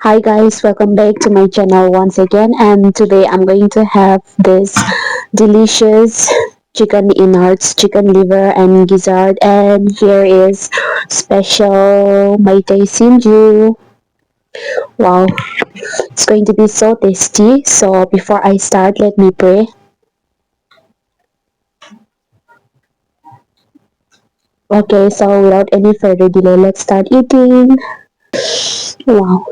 Hi guys, welcome back to my channel once again, and today I'm going to have this delicious chicken innards, chicken liver and gizzard, and here is special Maitei Singju. Wow, it's going to be so tasty. So before I start, let me pray. Okay, so without any further delay, let's start eating. Wow.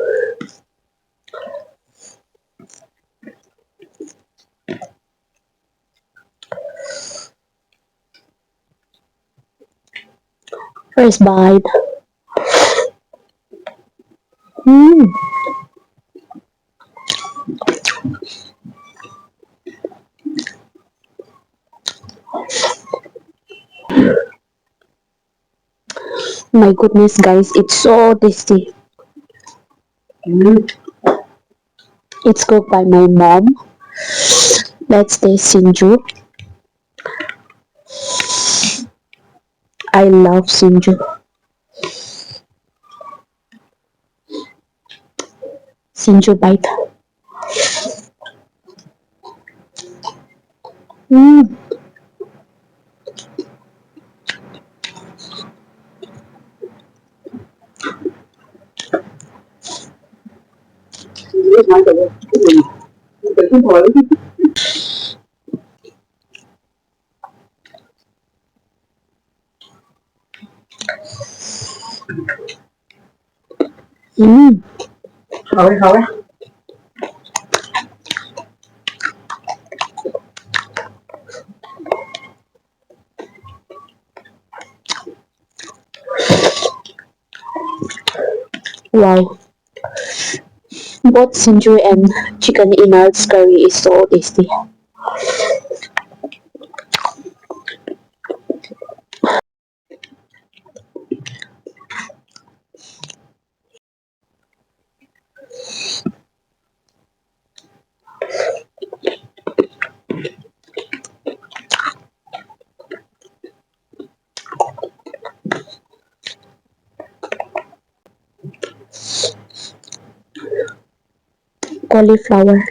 First bite. Mm, my goodness guys, it's so tasty. Mm. It's cooked by my mom. Let's taste Singju. I love Singju. Singju bite. Mm. Mm. Wow. Both Singju and chicken innards curry is so tasty. Cauliflower.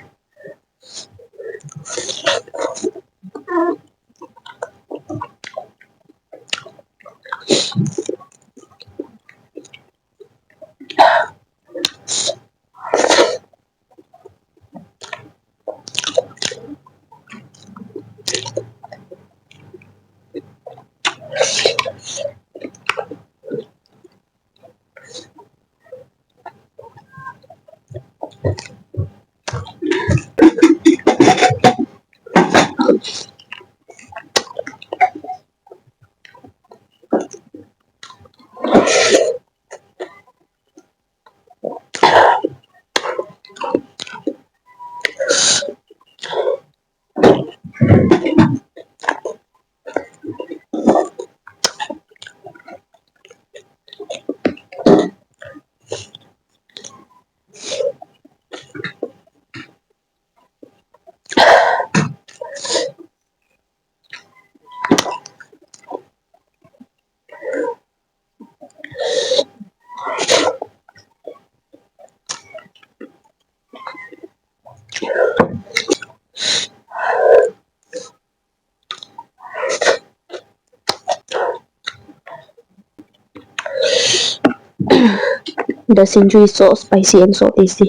The Singju is so spicy and so tasty.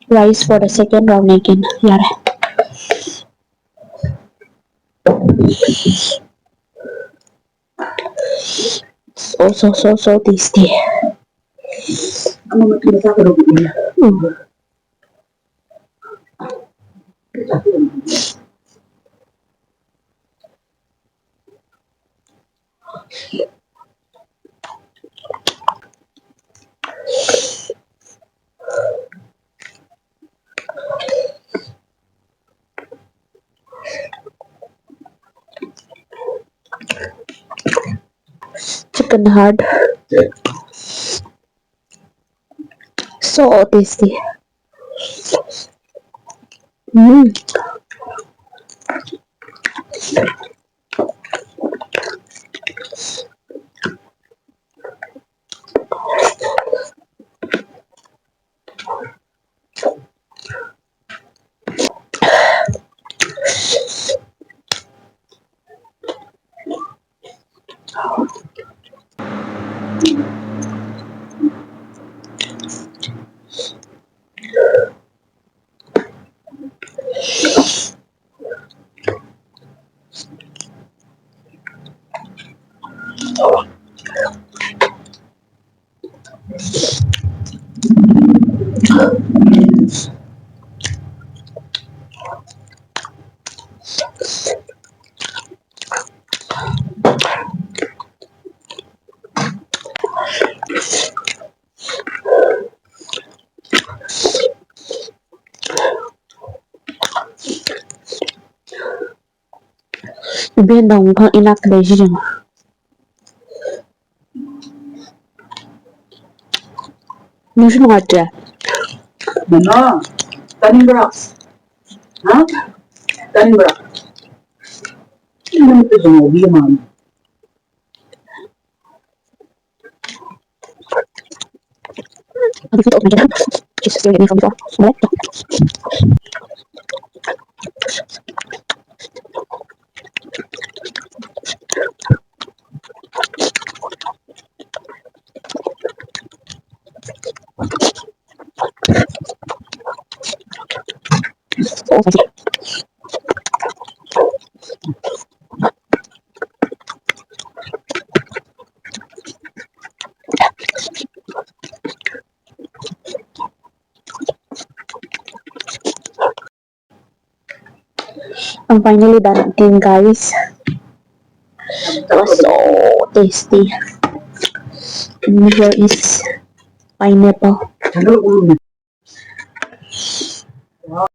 Rice for the second round again. Yara. So tasty. Mm. Chicken hard. So tasty. Mm. Bên đồng con inak đấy chứ. Nó rất ngọt trời. Mana? Tanim berak. Ha? Tanim berak. Ini itu semua dia man. Habis itu open aja. Just still getting from before. Boleh? So spicy. I'm finally done eating, guys. It was so tasty. And here is pineapple.